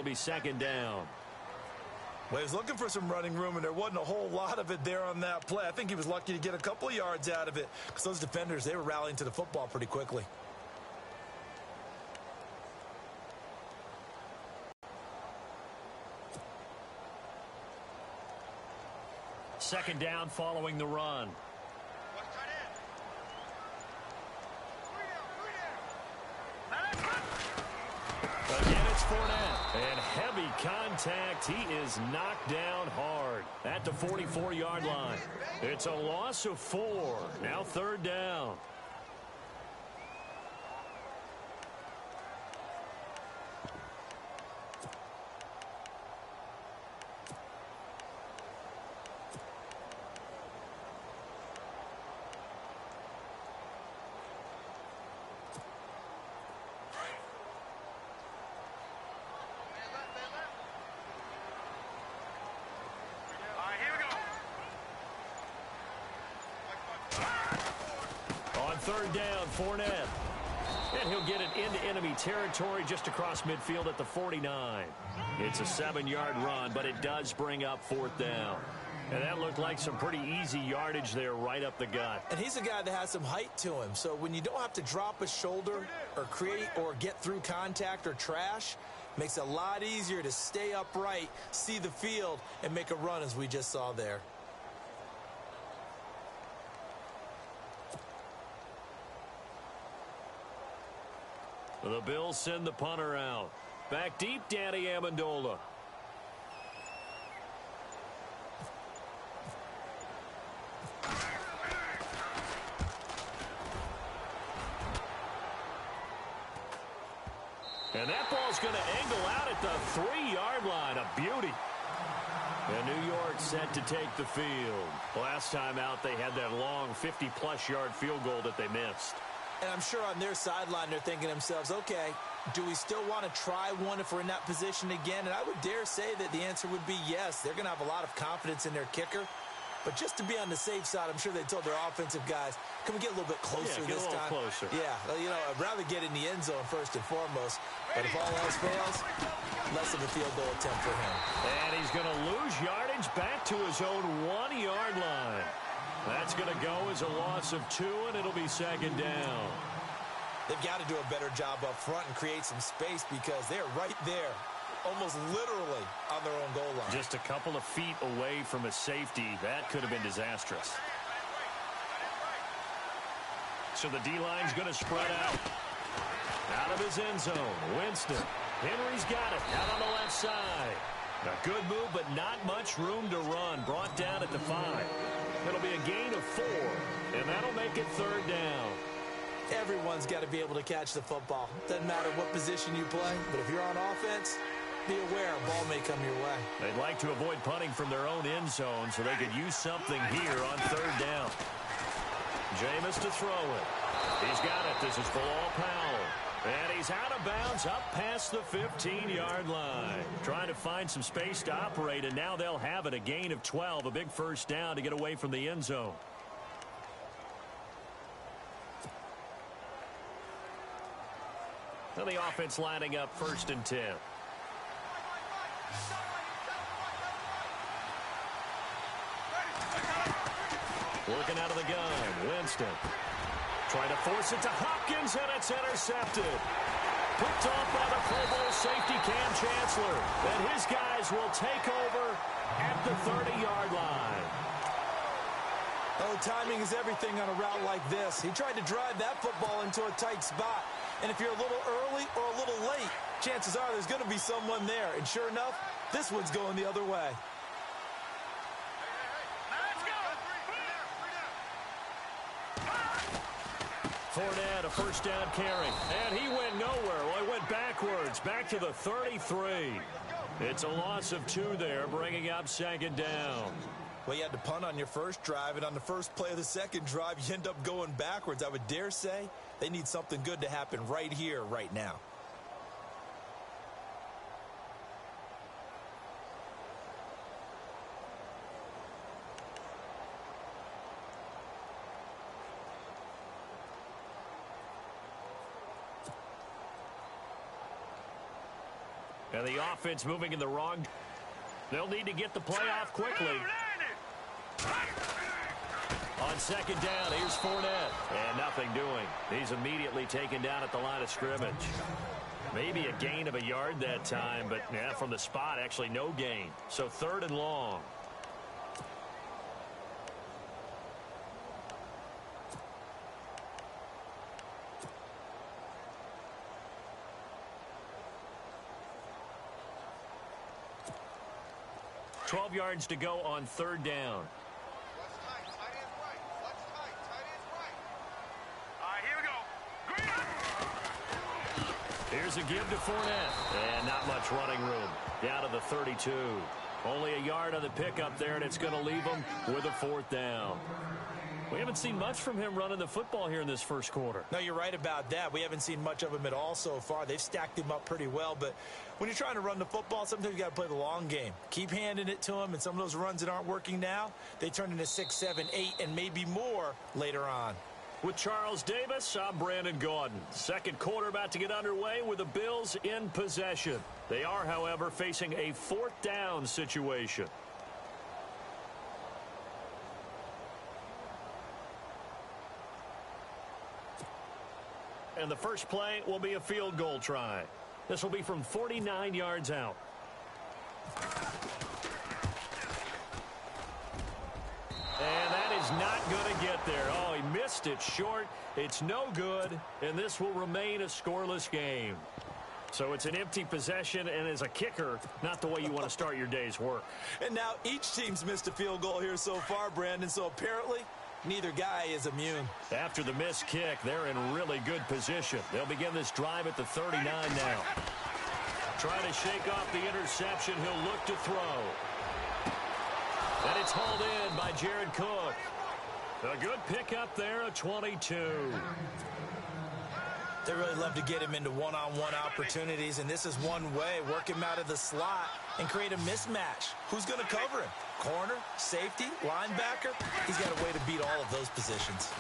it'll be second down. Well, he was looking for some running room, and there wasn't a whole lot of it there on that play. I think he was lucky to get a couple of yards out of it because those defenders, they were rallying to the football pretty quickly. Second down following the run. Again, it's Fournette. And heavy contact. He is knocked down hard at the 44-yard line. It's a loss of 4. Now third down. Third down, Fournette. And he'll get it into enemy territory just across midfield at the 49. It's a 7-yard run, but it does bring up fourth down. And that looked like some pretty easy yardage there right up the gut. And he's a guy that has some height to him. So when you don't have to drop a shoulder or create or get through contact or trash, makes it a lot easier to stay upright, see the field, and make a run as we just saw there. The Bills send the punter out. Back deep, Danny Amendola. And that ball's going to angle out at the 3-yard line. A beauty. And New York set to take the field. Last time out, they had that long 50-plus yard field goal that they missed. And I'm sure on their sideline they're thinking to themselves, okay, do we still want to try one if we're in that position again? And I would dare say that the answer would be yes. They're going to have a lot of confidence in their kicker. But just to be on the safe side, I'm sure they told their offensive guys, can we get a little bit closer this time? Closer. Yeah, you know, I'd rather get in the end zone first and foremost. But if all else fails, less of a field goal attempt for him. And he's going to lose yardage back to his own 1-yard line. That's going to go as a loss of 2, and it'll be second down. They've got to do a better job up front and create some space because they're right there, almost literally on their own goal line. Just a couple of feet away from a safety. That could have been disastrous. So the D-line's going to spread out. Out of his end zone, Winston. Henry's got it out on the left side. A good move, but not much room to run. Brought down at the 5. It'll be a gain of 4, and that'll make it third down. Everyone's got to be able to catch the football. Doesn't matter what position you play, but if you're on offense, be aware a ball may come your way. They'd like to avoid punting from their own end zone so they could use something here on third down. Jameis to throw it. He's got it. This is Bilal Powell. And he's out of bounds up past the 15-yard line. Trying to find some space to operate, and now they'll have it. A gain of 12, a big first down to get away from the end zone. So the offense lining up first and 10. Working out of the gun, Winston. Trying to force it to Hopkins, and it's intercepted. Picked off by the Pro Bowl safety Cam Chancellor. And his guys will take over at the 30-yard line. Oh, timing is everything on a route like this. He tried to drive that football into a tight spot. And if you're a little early or a little late, chances are there's going to be someone there. And sure enough, this one's going the other way. Fournette, a first down carry. And he went nowhere. Well, he went backwards, back to the 33. It's a loss of 2 there, bringing up second down. Well, you had to punt on your first drive, and on the first play of the second drive, you end up going backwards. I would dare say they need something good to happen right here, right now. And the offense moving in the wrong. They'll need to get the play off quickly. On second down, here's Fournette. And nothing doing. He's immediately taken down at the line of scrimmage. Maybe a gain of a yard that time, but yeah, from the spot, actually no gain. So 3rd and long. $12 yards to go on 3rd down. Here's a give to Fournette. And not much running room. Down to the 32. Only a yard on the pickup there, and it's going to leave him with a 4th down. We haven't seen much from him running the football here in this first quarter. No, you're right about that. We haven't seen much of him at all so far. They've stacked him up pretty well, but when you're trying to run the football, sometimes you got to play the long game. Keep handing it to him, and some of those runs that aren't working now, they turn into 6, 7, 8, and maybe more later on. With Charles Davis, I'm Brandon Gaudin. Second quarter about to get underway with the Bills in possession. They are, however, facing a 4th down situation. And the first play will be a field goal try. This will be from 49 yards out. And that is not going to get there. Oh, he missed it short. It's no good, and this will remain a scoreless game. So it's an empty possession, and as a kicker, not the way you want to start your day's work. And now each team's missed a field goal here so far, Brandon, so apparently neither guy is immune. After the missed kick, they're in really good position. They'll begin this drive at the 39 now. Trying to shake off the interception. He'll look to throw. And it's hauled in by Jared Cook. A good pickup there, a 22. They really love to get him into one-on-one opportunities, and this is one way. Work him out of the slot and create a mismatch. Who's going to cover him? Corner, safety, linebacker? He's got a way to beat all of those positions.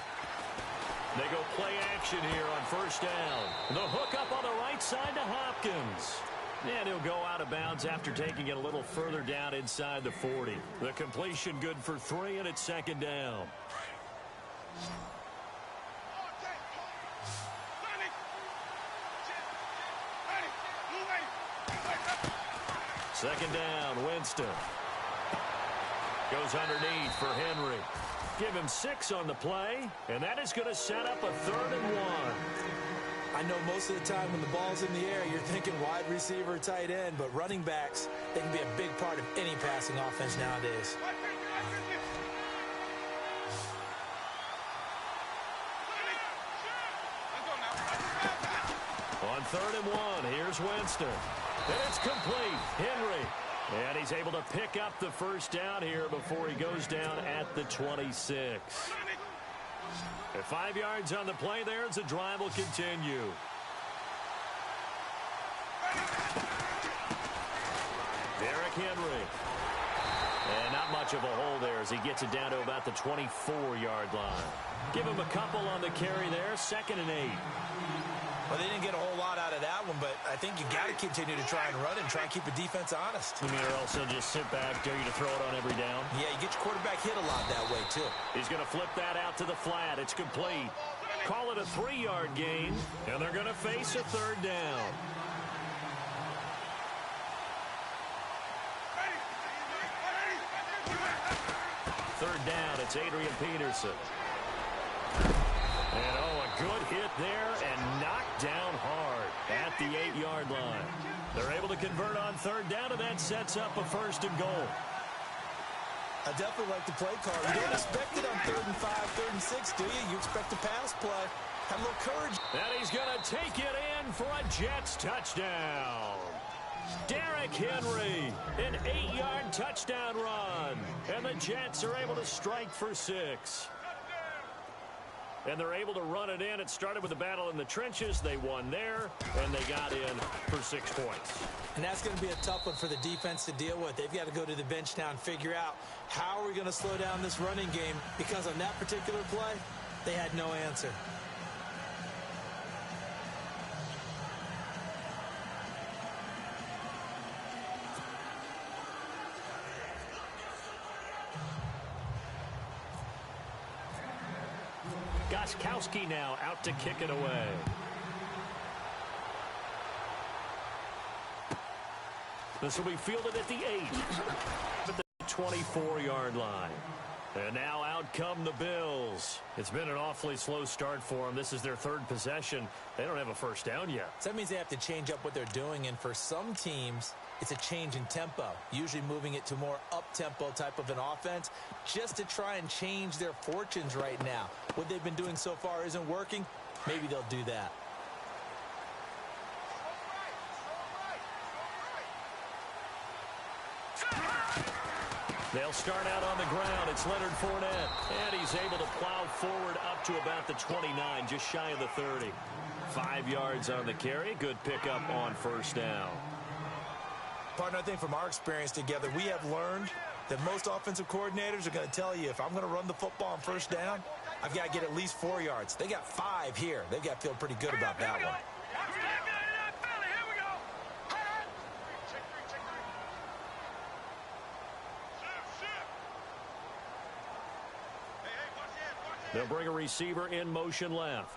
They go play action here on first down. The hook up on the right side to Hopkins. And he'll go out of bounds after taking it a little further down inside the 40. The completion good for 3, and it's second down. Second down, Winston. Goes underneath for Henry. Give him 6 on the play, and that is going to set up a 3rd and 1. I know most of the time when the ball's in the air, you're thinking wide receiver, tight end, but running backs, they can be a big part of any passing offense nowadays. On 3rd and 1, here's Winston. And it's complete. Henry. And he's able to pick up the first down here before he goes down at the 26. At 5 yards on the play there as the drive will continue. Derrick Henry. And not much of a hole there as he gets it down to about the 24-yard line. Give him a couple on the carry there. 2nd and 8. Well, they didn't get a whole lot out of that one, but I think you got to continue to try and run and try and keep the defense honest. You mean, or else they'll just sit back, dare you to throw it on every down? Yeah, you get your quarterback hit a lot that way, too. He's going to flip that out to the flat. It's complete. Call it a 3-yard gain, and they're going to face a 3rd down. Third down, it's Adrian Peterson. And, a good hit there and knocked down hard at the 8-yard line. They're able to convert on 3rd down, and that sets up a 1st and goal. I definitely like the play call. You don't expect it on 3rd and 5, 3rd and 6, do you? You expect a pass play. Have a little courage. And he's going to take it in for a Jets touchdown. Derrick Henry, an 8-yard touchdown run. And the Jets are able to strike for 6. And they're able to run it in. It started with a battle in the trenches. They won there, and they got in for 6 points. And that's going to be a tough one for the defense to deal with. They've got to go to the bench now and figure out how are we going to slow down this running game, because on that particular play, they had no answer. Gostkowski now out to kick it away. This will be fielded at the 8, at the 24-yard line. And now out come the Bills. It's been an awfully slow start for them. This is their third possession. They don't have a first down yet. So that means they have to change up what they're doing, and for some teams, it's a change in tempo, usually moving it to more up-tempo type of an offense just to try and change their fortunes right now. What they've been doing so far isn't working. Maybe they'll do that. They'll start out on the ground. It's Leonard Fournette. And he's able to plow forward up to about the 29, just shy of the 30. 5 yards on the carry. Good pickup on first down. Partner, I think from our experience together, we have learned that most offensive coordinators are going to tell you, if I'm going to run the football on first down, I've got to get at least 4 yards. They got 5 here. They've got to feel pretty good about that one. They'll bring a receiver in motion left.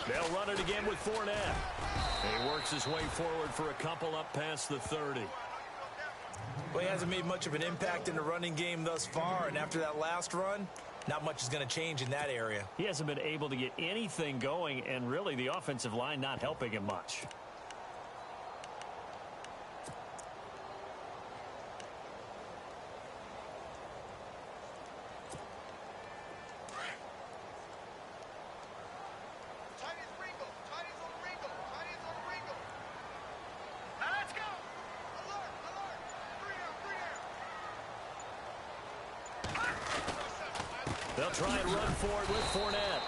They'll run it again with Fournette. And he works his way forward for a couple up past the 30. Well, he hasn't made much of an impact in the running game thus far, and after that last run, not much is going to change in that area. He hasn't been able to get anything going, and really the offensive line not helping him much. They'll try and run for it with Fournette.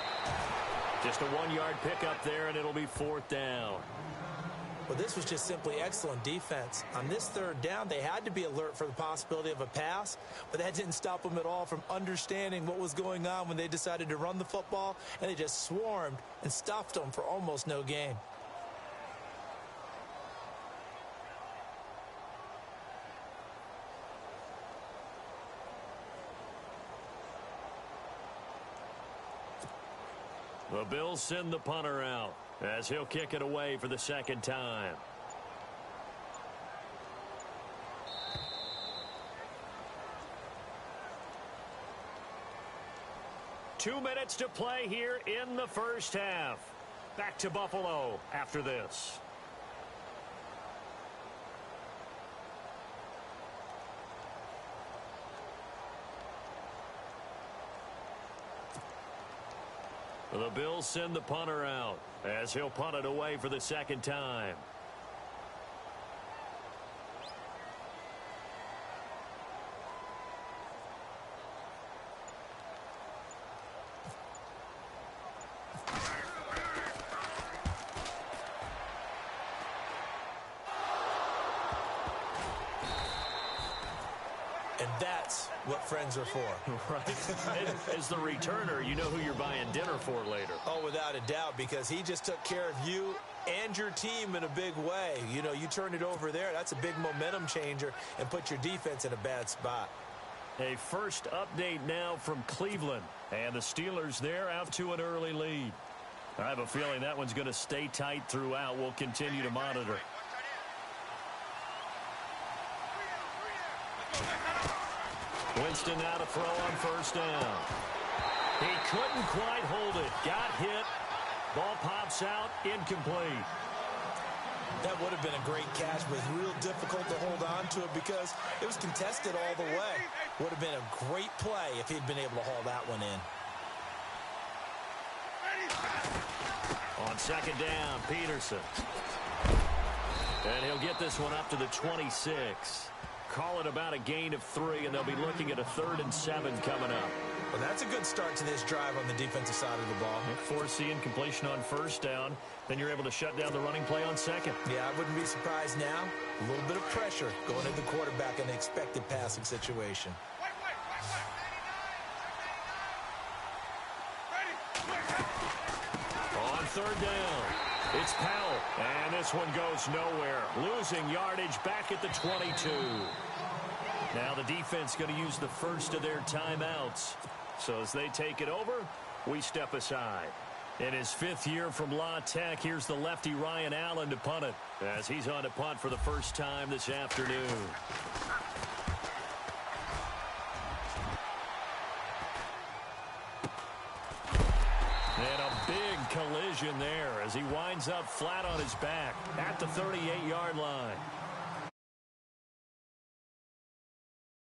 Just a 1-yard pickup there, and it'll be 4th down. Well, this was just simply excellent defense. On this 3rd down, they had to be alert for the possibility of a pass, but that didn't stop them at all from understanding what was going on when they decided to run the football, and they just swarmed and stuffed them for almost no gain. The Bills send the punter out as he'll kick it away for the 2nd time. Two minutes to play here in the first half. Back to Buffalo after this. The Bills send the punter out as he'll punt it away for the 2nd time. And that's what friends are for. Right. As the returner, you know who you're buying dinner for later. Oh, without a doubt, because he just took care of you and your team in a big way. You know, you turned it over there. That's a big momentum changer and put your defense in a bad spot. A first update now from Cleveland. And the Steelers there out to an early lead. I have a feeling that one's going to stay tight throughout. We'll continue to monitor. Winston now to throw on first down. He couldn't quite hold it. Got hit. Ball pops out. Incomplete. That would have been a great catch, but it's real difficult to hold on to it because it was contested all the way. Would have been a great play if he'd been able to haul that one in. On 2nd down, Peterson. And he'll get this one up to the 26. Call it about a gain of 3, and they'll be looking at a 3rd and 7 coming up. Well, that's a good start to this drive on the defensive side of the ball. Forcing completion on first down. Then you're able to shut down the running play on 2nd. Yeah, I wouldn't be surprised now. A little bit of pressure going into the quarterback in the expected passing situation. On 3rd down, it's Powell. And this one goes nowhere. Losing yardage back at the 22. Now the defense going to use the first of their timeouts. So as they take it over, we step aside. In his 5th year from La Tech, here's the lefty Ryan Allen to punt it, as he's on to punt for the first time this afternoon. And a big collision there as he winds up flat on his back at the 38-yard line.